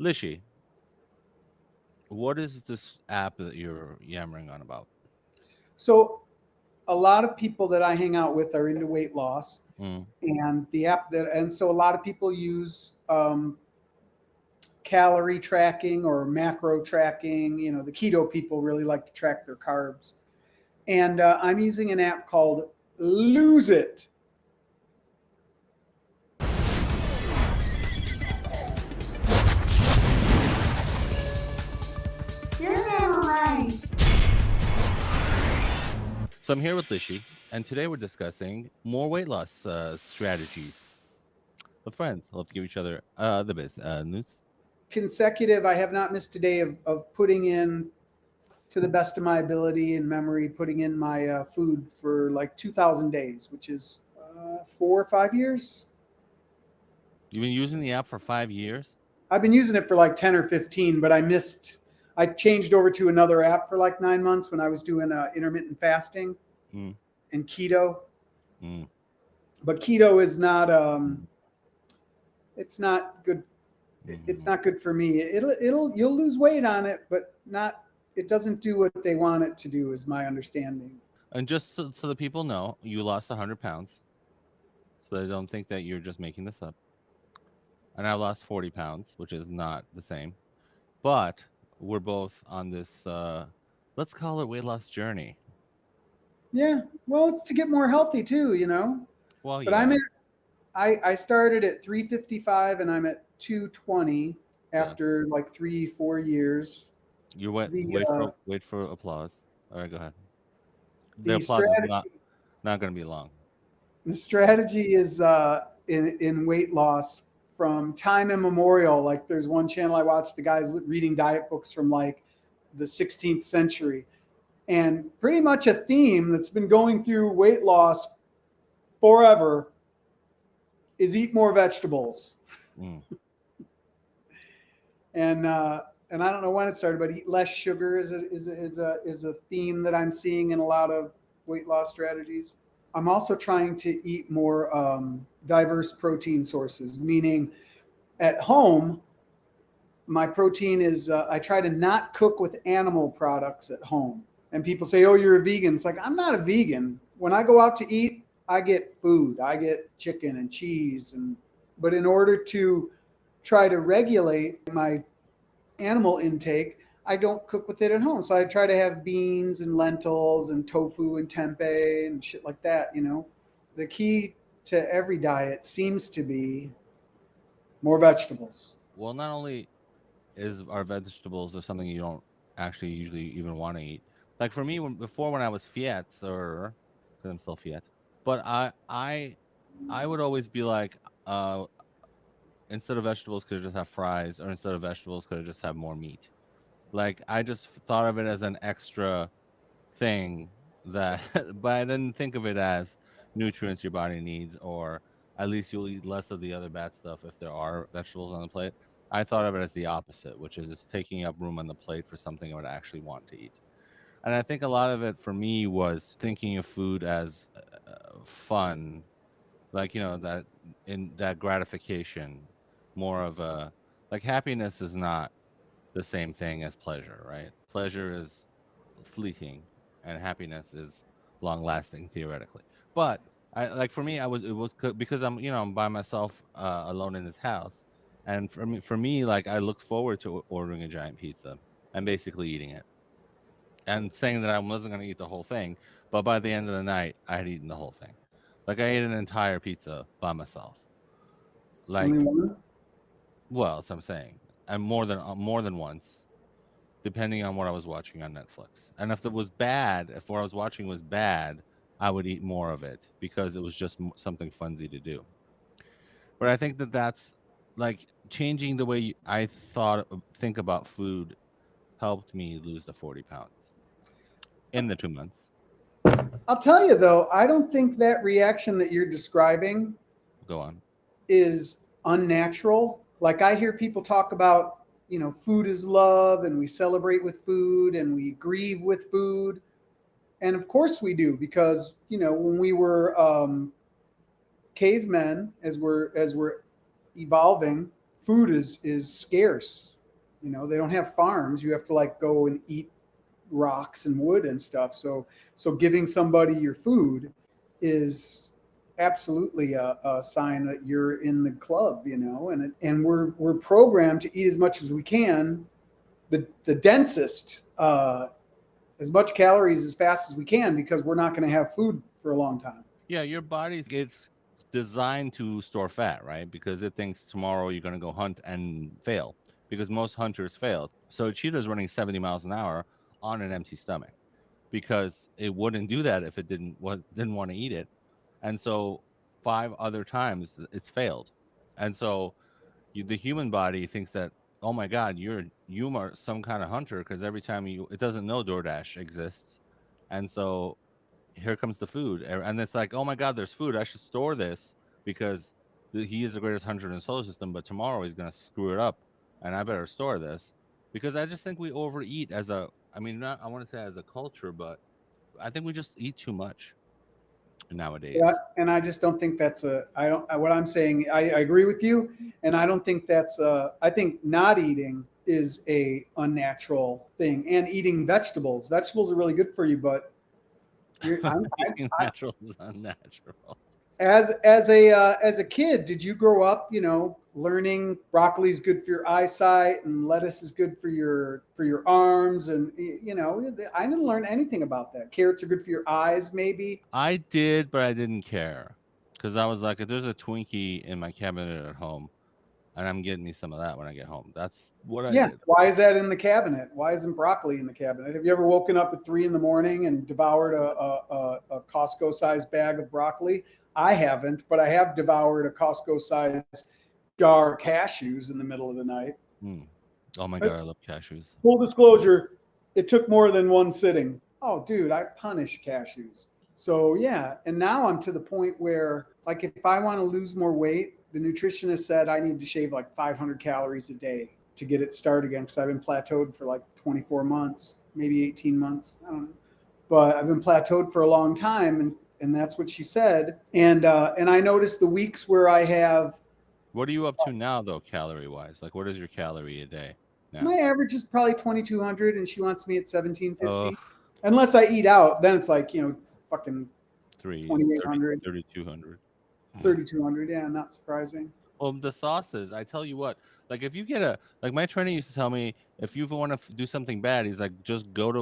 Lishi, what is this app that you're yammering on about? So a lot of people that I hang out with are into weight loss, Mm. and so a lot of people use calorie tracking or macro tracking. The keto people really like to track their carbs, and I'm using an app called Lose It. So I'm here with Lishi, and today we're discussing more weight loss strategies with friends. Love to give each other the biz news. Consecutive, I have not missed a day of putting in, to the best of my ability and memory, putting in my food for like 2,000 days, which is 4 or 5 years. You've been using the app for 5 years. I've been using it for like 10 or 15, but I changed over to another app for like 9 months when I was doing intermittent fasting Mm. and keto. Mm. But keto is not, it's not good. It's Mm. not good for me. You'll lose weight on it, but it doesn't do what they want it to do, is my understanding. And just so the people know, you lost 100 pounds, so they don't think that you're just making this up. And I lost 40 pounds, which is not the same. But we're both on this, let's call it weight loss journey. Yeah. Well, it's to get more healthy too. Well, But I'm yeah, at I started at 355 and I'm at 220 yeah. after like 3-4 years. You wait, The wait for applause. All right, go ahead. The the applause is strategy not going to be long. the strategy is in weight loss from time immemorial. Like there's one channel I watch, the guys reading diet books from like the 16th century, and pretty much a theme that's been going through weight loss forever is eat more vegetables. Mm. And I don't know when it started, but eat less sugar is a theme that I'm seeing in a lot of weight loss strategies. I'm also trying to eat more diverse protein sources, meaning at home, my protein is I try to not cook with animal products at home. And people say, "Oh, you're a vegan." It's like, I'm not a vegan. When I go out to eat, I get food. I get chicken and cheese, but in order to try to regulate my animal intake, I don't cook with it at home. So I try to have beans and lentils and tofu and tempeh and shit like that. The key to every diet seems to be more vegetables. Well, not only is our vegetables or something you don't actually usually even want to eat. Like for me, when I was Fiat, or because I'm still Fiat, but I would always be like, uh, instead of vegetables, could I just have fries, or instead of vegetables, could I just have more meat? Like I just thought of it as an extra thing that, but I didn't think of it as nutrients your body needs, or at least you'll eat less of the other bad stuff if there are vegetables on the plate. I thought of it as the opposite, which is it's taking up room on the plate for something I would actually want to eat. And I think a lot of it for me was thinking of food as fun, like that in that gratification, more of a like happiness is not the same thing as pleasure, right? Pleasure is fleeting, and happiness is long lasting theoretically. But I like for me, because I'm by myself, alone in this house, and for me, like I looked forward to ordering a giant pizza and basically eating it, and saying that I wasn't going to eat the whole thing, but by the end of the night, I had eaten the whole thing. Like I ate an entire pizza by myself. Only Like, one. well, so I'm saying, and more than once, depending on what I was watching on Netflix. And if it was bad, if what I was watching was bad, I would eat more of it because it was just something funsy to do. But I think that that's like changing the way I think about food helped me lose the 40 pounds in the 2 months. I'll tell you though, I don't think that reaction that you're describing Go on. is unnatural. Like I hear people talk about, food is love and we celebrate with food and we grieve with food. And of course we do, because, when we were cavemen, as we're evolving, food is scarce. You know, they don't have farms. You have to like go and eat rocks and wood and stuff. So giving somebody your food is absolutely a sign that you're in the club, you know, and we're programmed to eat as much as we can, the densest, as much calories as fast as we can because we're not going to have food for a long time. Yeah, your body it's designed to store fat, right? Because it thinks tomorrow you're going to go hunt and fail. Because most hunters fail. So a cheetah is running 70 miles an hour on an empty stomach because it wouldn't do that if it didn't want to eat it. And so 5 other times it's failed. And so the human body thinks that, oh my God, you are some kind of hunter because every time it doesn't know DoorDash exists. And so here comes the food, and it's like, oh my God, there's food. I should store this because he is the greatest hunter in the solar system. But tomorrow he's gonna screw it up, and I better store this because I just think we overeat as a. I mean, not I want to say as a culture, but I think we just eat too much Yeah, nowadays. and I just don't think that's a. I don't. What I'm saying, I agree with you, and I don't think that's a. I think not eating is a unnatural thing, and eating vegetables. Vegetables are really good for you, but you're. Eating natural is unnatural. As a kid, did you grow up, you know, learning broccoli is good for your eyesight and lettuce is good for your arms, and you know, I didn't learn anything about that. Carrots are good for your eyes, maybe. I did, but I didn't care because I was like, if there's a Twinkie in my cabinet at home, and I'm getting me some of that when I get home. That's what I Yeah. did. Why is that in the cabinet? Why isn't broccoli in the cabinet? Have you ever woken up at 3 in the morning and devoured a Costco sized bag of broccoli? I haven't, but I have devoured a Costco sized jar of cashews in the middle of the night. Mm. Oh my Uh, God, I love cashews. Full disclosure, it took more than one sitting. Oh, dude, I punish cashews. So, yeah. And now I'm to the point where, like, if I want to lose more weight, the nutritionist said I need to shave like 500 calories a day to get it started again because I've been plateaued for like 24 months, maybe 18 months. I don't know. But I've been plateaued for a long time. And that's what she said. And I noticed the weeks where I have What are you up to now, though, calorie wise? Like, what is your calorie a day my now? average is probably 2,200 and she wants me at Oh, 1,750. Unless I eat out, then it's like, you know, fucking three, 2,800, 3,200. 3,200. Yeah, not surprising. Well, the sauces, I tell you what, like if you get like my trainer used to tell me, if you want to do something bad, he's like, just get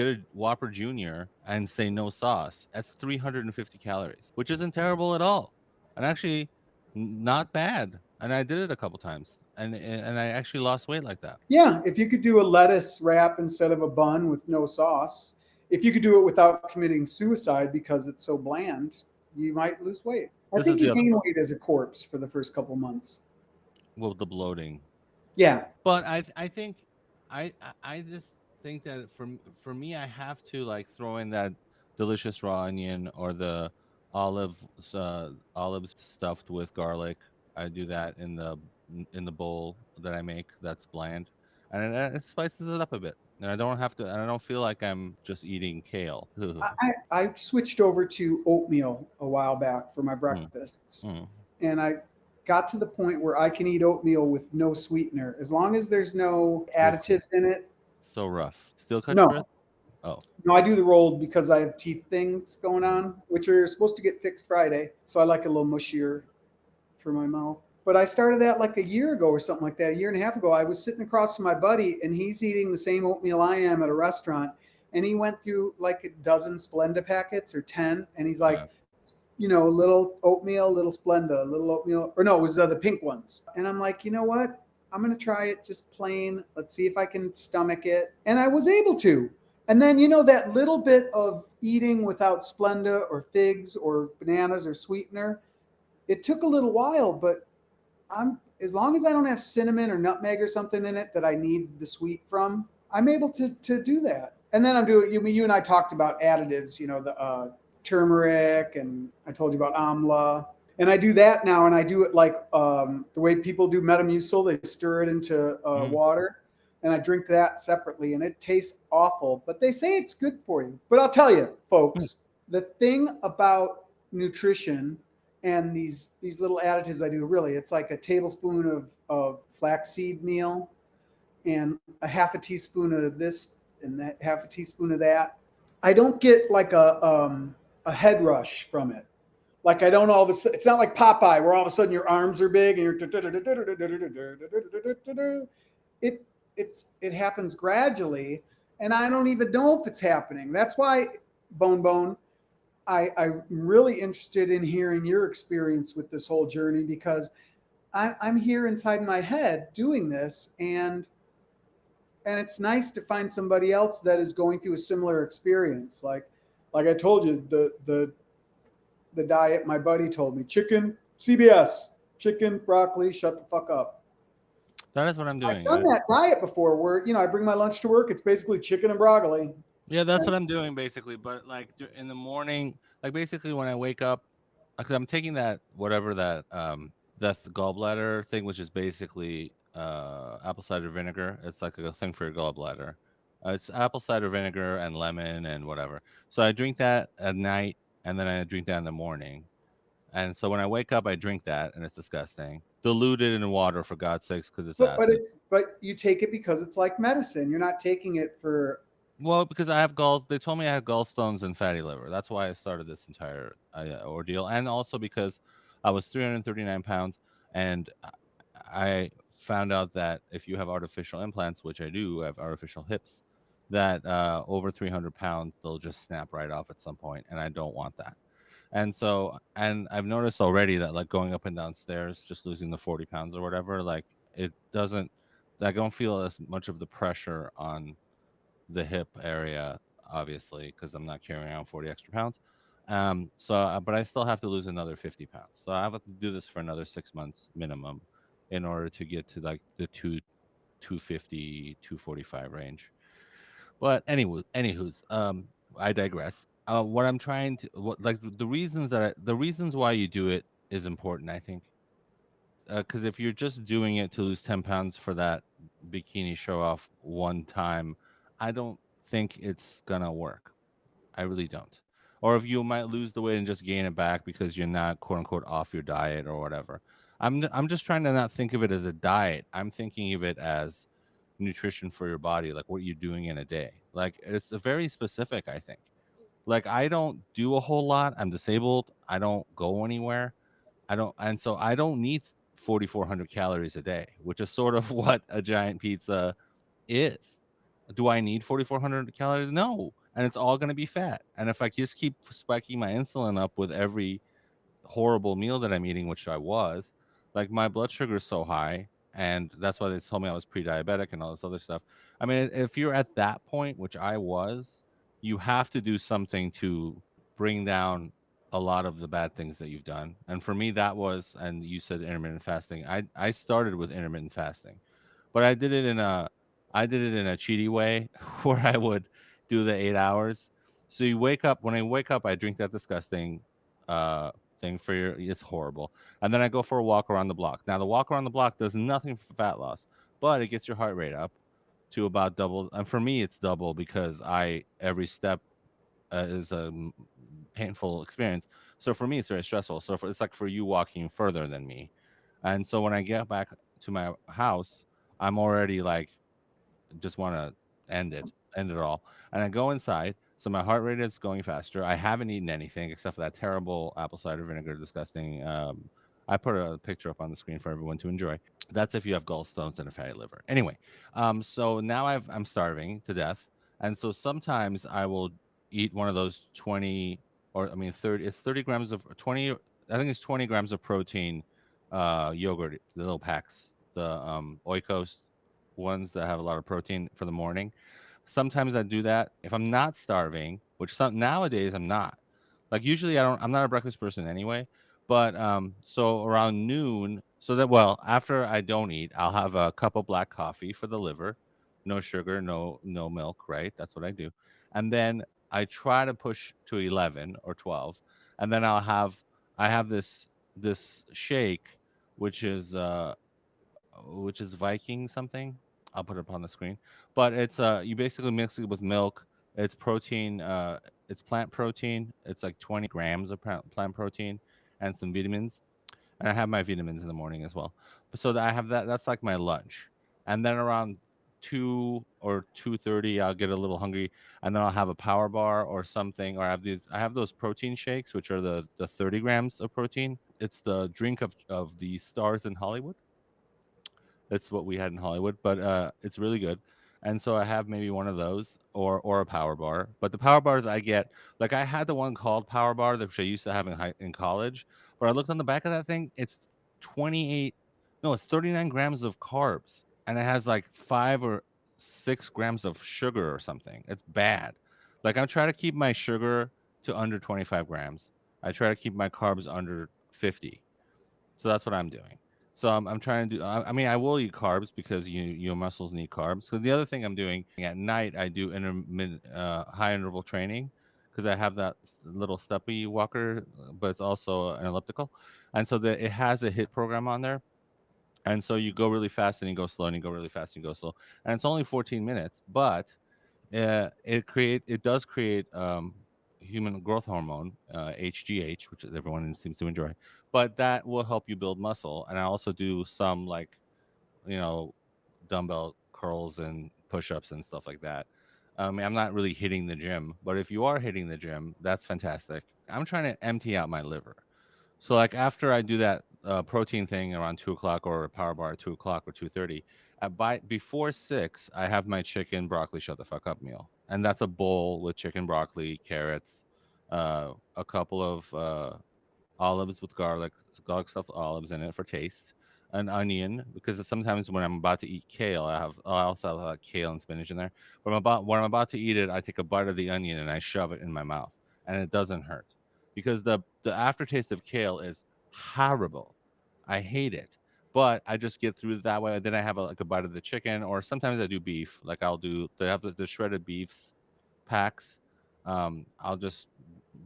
a Whopper Junior and say no sauce. That's 350 calories, which isn't terrible at all, and actually not bad. And I did it a couple times, and I actually lost weight like that. Yeah, if you could do a lettuce wrap instead of a bun with no sauce, if you could do it without committing suicide because it's so bland, you might lose weight. I This is think the you other gain part. weight as a corpse for the first couple months. Well, the bloating. Yeah. But I think I just think that for me I have to like throw in that delicious raw onion or the olives stuffed with garlic. I do that in the bowl that I make that's bland, and it spices it up a bit. And I don't have to. And I don't feel like I'm just eating kale. I switched over to oatmeal a while back for my Mm, breakfasts. mm. And I got to the point where I can eat oatmeal with no sweetener as long as there's no Oof, additives in it. so rough. Steel cut No, shreds. Oh, no, I do the rolled because I have teeth things going on, which are supposed to get fixed Friday. So I like a little mushier for my mouth. But I started that like a year ago or something like that, a year and a half ago. I was sitting across from my buddy and he's eating the same oatmeal I am at a restaurant. And he went through like a dozen Splenda packets or 10. And he's yeah. like, you know, a little oatmeal, a little Splenda, a little oatmeal, or no, it was the pink ones. And I'm like, you know what? I'm going to try it just plain. Let's see if I can stomach it. And I was able to. And then, you know, that little bit of eating without Splenda or figs or bananas or sweetener, it took a little while, but I'm as long as I don't have cinnamon or nutmeg or something in it that I need the sweet from, I'm able to do that. And then I'm doing you and I talked about additives, you know, the turmeric, and I told you about amla. And I do that now, and I do it like the way people do Metamucil. They stir it into Mm, water, and I drink that separately, and it tastes awful. But they say it's good for you. But I'll tell you, mm. folks, the thing about nutrition and these little additives I do, really, it's like a tablespoon of flaxseed meal, and a half a teaspoon of this and that, half a teaspoon of that. I don't get like a head rush from it. Like I don't all of a sudden. It's not like Popeye where all of a sudden your arms are big and you're. It it happens gradually, and I don't even know if it's happening. That's why Bone. I'm really interested in hearing your experience with this whole journey because I'm here inside my head doing this, and it's nice to find somebody else that is going through a similar experience. Like I told you, the diet my buddy told me: chicken, CBS, chicken, broccoli, shut the fuck up. That is what I'm I've doing. done that diet before, where I bring my lunch to work. It's basically chicken and broccoli. Yeah, that's And, what I'm doing basically. But like in the morning, like basically when I wake up, because I'm taking that whatever that gallbladder thing, which is basically apple cider vinegar. It's like a thing for your gallbladder. It's apple cider vinegar and lemon and whatever. So I drink that at night, and then I drink that in the morning. And so when I wake up, I drink that, and it's disgusting. Diluted in water, for God's sakes, because it's acid. but you take it because it's like medicine. You're not taking it for. Well, because I have galls, they told me I have gallstones and fatty liver. That's why I started this entire ordeal, and also because I was 339 pounds, and I found out that if you have artificial implants, which I do, I have artificial hips, that over 300 pounds they'll just snap right off at some point, and I don't want that. And so, and I've noticed already that like going up and down stairs, just losing the 40 pounds or whatever, like it doesn't, I don't feel as much of the pressure on the hip area, obviously, because I'm not carrying around 40 extra pounds. But I still have to lose another 50 pounds. So I have to do this for another 6 months minimum in order to get to like the 250, 245 range. But anywho's, I digress. What I'm trying to, what like the reasons why you do it is important, I think, because if you're just doing it to lose 10 pounds for that bikini show off one time, I don't think it's gonna work. I really don't. Or if you might lose the weight and just gain it back because you're not quote unquote off your diet or whatever. I'm just trying to not think of it as a diet. I'm thinking of it as nutrition for your body, like what you're doing in a day. Like it's a very specific, I think. Like I don't do a whole lot. I'm disabled. I don't go anywhere. I don't, and so I don't need 4,400 calories a day, which is sort of what a giant pizza is. Do I need 4,400 calories? No. And it's all going to be fat. And if I just keep spiking my insulin up with every horrible meal that I'm eating, which I was, like my blood sugar is so high. And that's why they told me I was pre diabetic and all this other stuff. I mean, if you're at that point, which I was, you have to do something to bring down a lot of the bad things that you've done. And for me, that was, and you said intermittent fasting. I started with intermittent fasting, but I did it in a cheaty way where I would do the 8 hours. So you wake up, when I wake up, I drink that disgusting uh thing for your, it's horrible. And then I go for a walk around the block. Now the walk around the block does nothing for fat loss, but it gets your heart rate up to about double. And for me, it's double because I every step is a painful experience. So for me, it's very stressful. So it's like for you walking further than me. And so when I get back to my house, I'm already like just want to end it all. And I go inside, so my heart rate is going faster. I haven't eaten anything except for that terrible apple cider vinegar, disgusting. I put a picture up on the screen for everyone to enjoy. That's if you have gallstones and a fatty liver. Anyway, so now I'm starving to death, and so sometimes I will eat one of those 20, or I mean 30. It's 30 grams of 20. I think it's 20 grams of protein yogurt, the little packs, the Oikos ones that have a lot of protein for the morning. Sometimes I do that if I'm not starving, which nowadays I'm not. Like usually I'm not a breakfast person anyway, but so around noon, so that well, after I don't eat, I'll have a cup of black coffee for the liver, no sugar, no milk, right? That's what I do. And then I try to push to 11 or 12, and then I have this shake which is Viking something. I'll put it up on the screen. But it's you basically mix it with milk. It's protein. It's plant protein. It's like 20 grams of plant protein and some vitamins. And I have my vitamins in the morning as well. So that I have that. That's like my lunch. And then around 2 or 2:30, I'll get a little hungry, and then I'll have a power bar or something, or I have those protein shakes, which are the 30 grams of protein. It's the drink of the stars in Hollywood. That's what we had in Hollywood, but it's really good. And so I have maybe one of those or a power bar. But the power bars I get, like I had the one called Power Bar, which I used to have in college. But I looked on the back of that thing, it's 28, no, it's 39 grams of carbs, and it has like 5 or 6 grams of sugar or something. It's bad. Like I'm trying to keep my sugar to under 25 grams. I try to keep my carbs under 50. So that's what I'm doing. So I'm trying to do. I mean, I will eat carbs because your muscles need carbs. So the other thing I'm doing at night, I do intermittent high interval training because I have that little steppy walker, but it's also an elliptical, and so it has a hit program on there. And so you go really fast and you go slow, and you go really fast and you go slow, and it's only 14 minutes, but it does create human growth hormone, HGH, which everyone seems to enjoy, but that will help you build muscle. And I also do some like you know dumbbell curls and push-ups and stuff like that. I mean, I'm not really hitting the gym, but if you are hitting the gym, that's fantastic. I'm trying to empty out my liver. So like after I do that protein thing around 2 o'clock, or a power bar at 2 o'clock or 2:30, before 6, I have my chicken broccoli shut the fuck up meal, and that's a bowl with chicken, broccoli, carrots, a couple of olives with garlic stuffed olives in it for taste, an onion, because sometimes when I'm about to eat kale, I also have like kale and spinach in there. But when I'm about to eat it, I take a bite of the onion and I shove it in my mouth, and it doesn't hurt because the aftertaste of kale is horrible. I hate it, but I just get through it that way. Then I have like a bite of the chicken, or sometimes I do beef. Like they have the shredded beefs packs. I'll just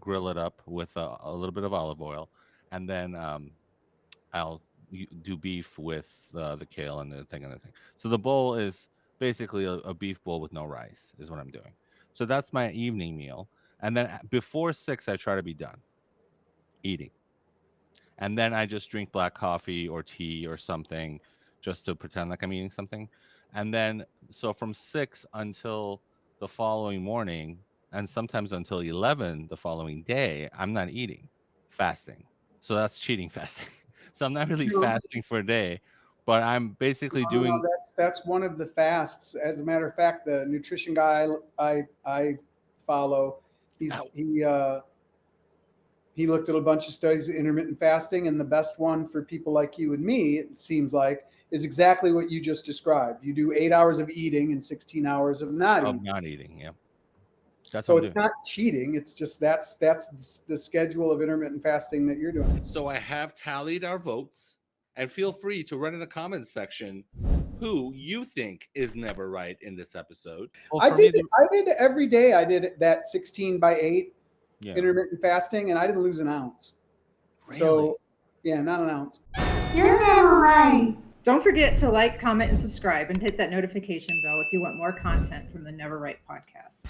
grill it up with a little bit of olive oil, and then I'll do beef with the kale and the thing and the thing. So the bowl is basically a beef bowl with no rice, is what I'm doing. So that's my evening meal, and then before 6, I try to be done eating, and then I just drink black coffee or tea or something, just to pretend like I'm eating something, and then so from 6 until the following morning, and sometimes until 11 the following day, I'm not eating, fasting. So that's cheating fasting. So I'm not really You know, fasting for a day, but I'm basically no, no, doing. that's one of the fasts. As a matter of fact, the nutrition guy I follow, he's Ow. he looked at a bunch of studies of intermittent fasting, and the best one for people like you and me, it seems like, is exactly what you just described. You do 8 hours of eating and 16 hours of not Of eating. not eating, yeah, that's what So I'm it's doing. not cheating. It's just that's the schedule of intermittent fasting that you're doing. So I have tallied our votes, and feel free to write in the comments section who you think is never right in this episode. Well, I for me, did it. I did it every day. I did that 16/8 yeah, intermittent fasting, and I didn't lose an ounce. really. So yeah, not an ounce. You're never right. Don't forget to like, comment, and subscribe, and hit that notification bell if you want more content from the Never Right podcast.